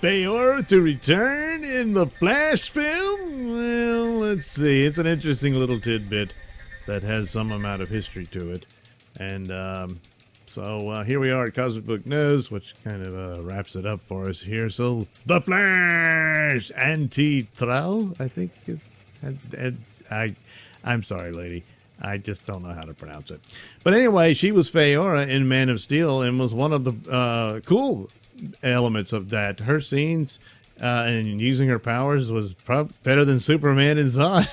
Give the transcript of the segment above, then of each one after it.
Faora to return in the Flash film? Well, let's see. It's an interesting little tidbit that has some amount of history to it. And so here we are at Cosmic Book News, which kind of wraps it up for us here. So, The Flash Anti-Trau, I think is... I'm sorry, lady. I just don't know how to pronounce it. But anyway, she was Faora in Man of Steel and was one of the cool elements of that. Her scenes and using her powers was better than Superman and Zod.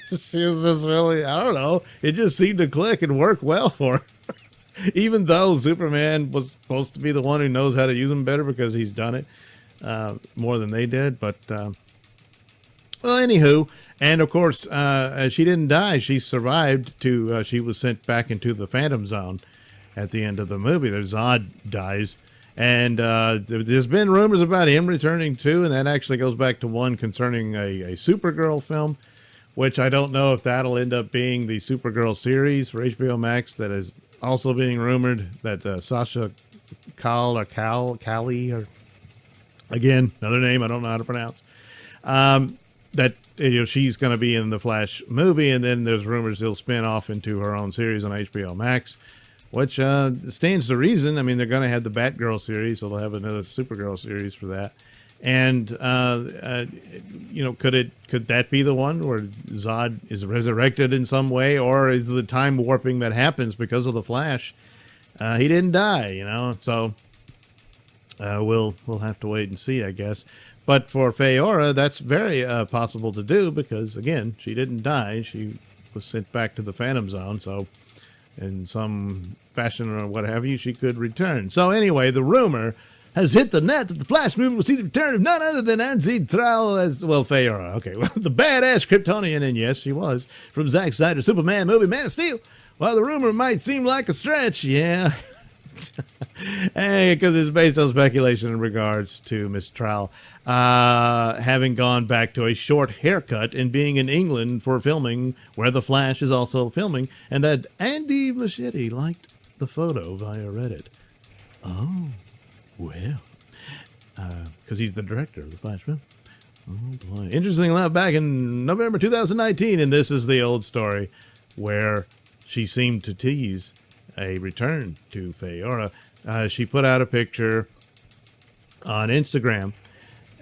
She was just really, I don't know, it just seemed to click and work well for her. Even though Superman was supposed to be the one who knows how to use them better because he's done it more than they did. But, well, anywho, and of course, she didn't die. She survived to, she was sent back into the Phantom Zone at the end of the movie. Zod dies. And there's been rumors about him returning too, and that actually goes back to one concerning a Supergirl film, which I don't know if that'll end up being the Supergirl series for HBO Max. That is also being rumored that Sasha Callie, or again another name I don't know how to pronounce, that she's going to be in the Flash movie, and then there's rumors he'll spin off into her own series on HBO Max. Which stands to reason. I mean, they're going to have the Batgirl series, so they'll have another Supergirl series for that. And could that be the one where Zod is resurrected in some way, or is the time warping that happens because of the Flash? He didn't die, So we'll have to wait and see, I guess. But for Faora, that's very possible to do because again, she didn't die. She was sent back to the Phantom Zone, so in some fashion or what have you, she could return. So anyway, the rumor has hit the net that the Flash movie will see the return of none other than Anti-Trau as, well, Faora. Okay, well, the badass Kryptonian, and yes, she was, from Zack Snyder's Superman movie, Man of Steel. While the rumor might seem like a stretch, yeah, because it's based on speculation in regards to Miss Trau having gone back to a short haircut and being in England for filming, where the Flash is also filming, and that Andy Muschietti liked the photo via Reddit. Oh, well, because he's the director of the Flash film. Oh boy! Interesting enough, back in November 2019, and this is the old story where she seemed to tease a return to Faora. She put out a picture on Instagram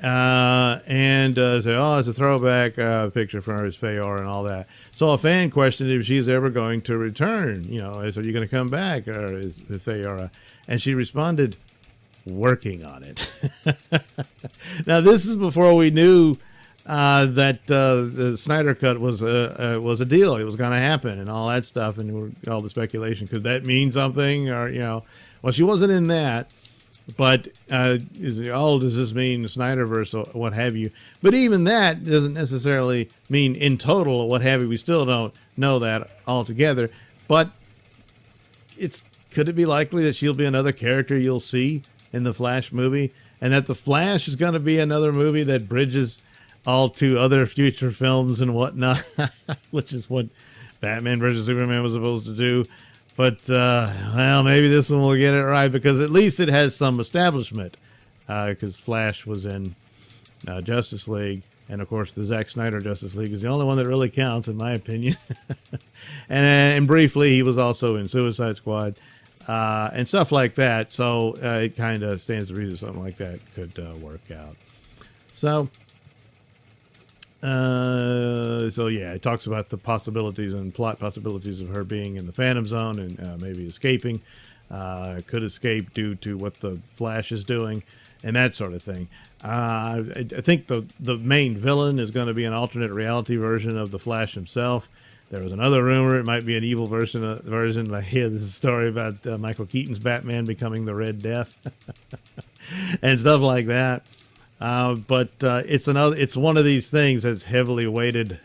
and said, oh, it's a throwback picture from her as Faora and all that. So a fan questioned if she's ever going to return. Are you going to come back, or is Faora? And she responded, working on it. Now, this is before we knew that the Snyder Cut was a deal. It was going to happen and all that stuff, and all the speculation. Could that mean something? Or, well, she wasn't in that. But does this mean Snyderverse or what have you? But even that doesn't necessarily mean in total or what have you. We still don't know that altogether. But could it be likely that she'll be another character you'll see in the Flash movie, and that the Flash is going to be another movie that bridges all to other future films and whatnot, which is what Batman versus Superman was supposed to do. But, well, maybe this one will get it right, because at least it has some establishment, because Flash was in Justice League, and of course the Zack Snyder Justice League is the only one that really counts, in my opinion. and briefly, he was also in Suicide Squad, and stuff like that. So it kind of stands to reason something like that could work out. So yeah, it talks about the possibilities and plot possibilities of her being in the Phantom Zone and maybe escaping. Could escape due to what the Flash is doing and that sort of thing. I think the main villain is going to be an alternate reality version of the Flash himself. There was another rumor it might be an evil version. I hear this story about Michael Keaton's Batman becoming the Red Death and stuff like that. But it's one of these things that's heavily weighted.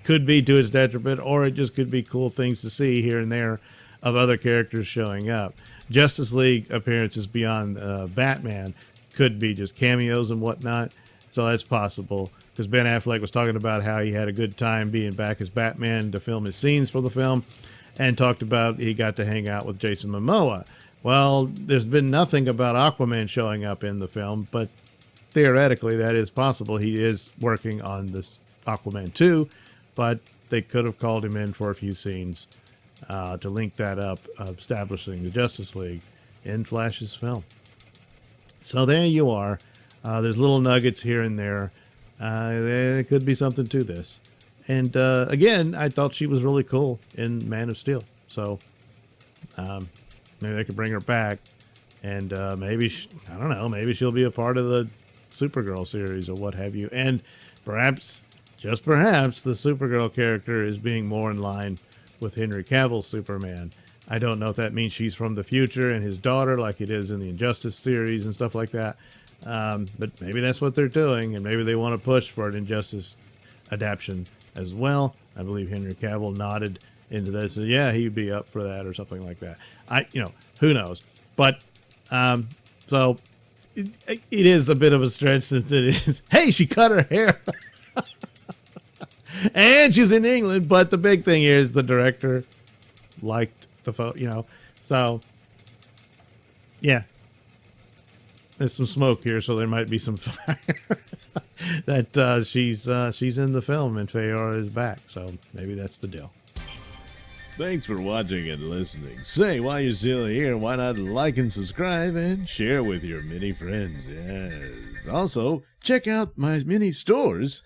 Could be to its detriment, or it just could be cool things to see here and there of other characters showing up. Justice League appearances beyond Batman could be just cameos and whatnot. So that's possible, because Ben Affleck was talking about how he had a good time being back as Batman to film his scenes for the film, and talked about he got to hang out with Jason Momoa. Well, there's been nothing about Aquaman showing up in the film, but theoretically that is possible. He is working on this Aquaman 2, but they could have called him in for a few scenes to link that up, establishing the Justice League in Flash's film. So there you are. There's little nuggets here and there. There could be something to this. And again, I thought she was really cool in Man of Steel. So maybe they could bring her back. And maybe, I don't know, maybe she'll be a part of the Supergirl series or what have you. And perhaps, just perhaps, the Supergirl character is being more in line with Henry Cavill's Superman. I don't know if that means she's from the future and his daughter, like it is in the Injustice series and stuff like that. But maybe that's what they're doing, and maybe they want to push for an Injustice adaptation as well. I believe Henry Cavill nodded into that, so yeah, he'd be up for that or something like that. Who knows? But so it is a bit of a stretch, since it is, hey, she cut her hair. And she's in England, but the big thing is the director liked the photo, so yeah, there's some smoke here, so there might be some fire. That she's in the film and Faora is back, so maybe that's the deal. Thanks for watching and listening. Say, while you're still here, why not like and subscribe and share with your many friends? Yes. Also, check out my mini stores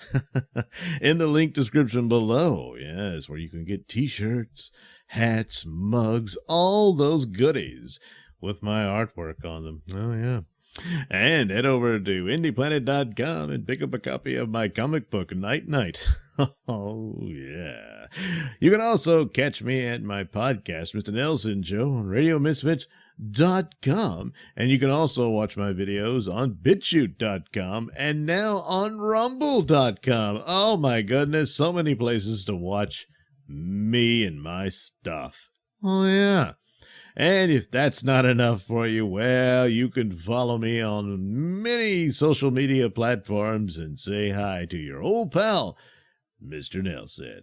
in the link description below. Yes, where you can get t-shirts, hats, mugs, all those goodies with my artwork on them. Oh, yeah. And head over to indieplanet.com and pick up a copy of my comic book, Night Night. Oh, yeah. You can also catch me at my podcast, Mr Nailsin Show, on RadioMisfits.com. And you can also watch my videos on BitChute.com and now on Rumble.com. Oh, my goodness, so many places to watch me and my stuff. Oh, yeah. And if that's not enough for you, well, you can follow me on many social media platforms and say hi to your old pal, Mr. Nailsin.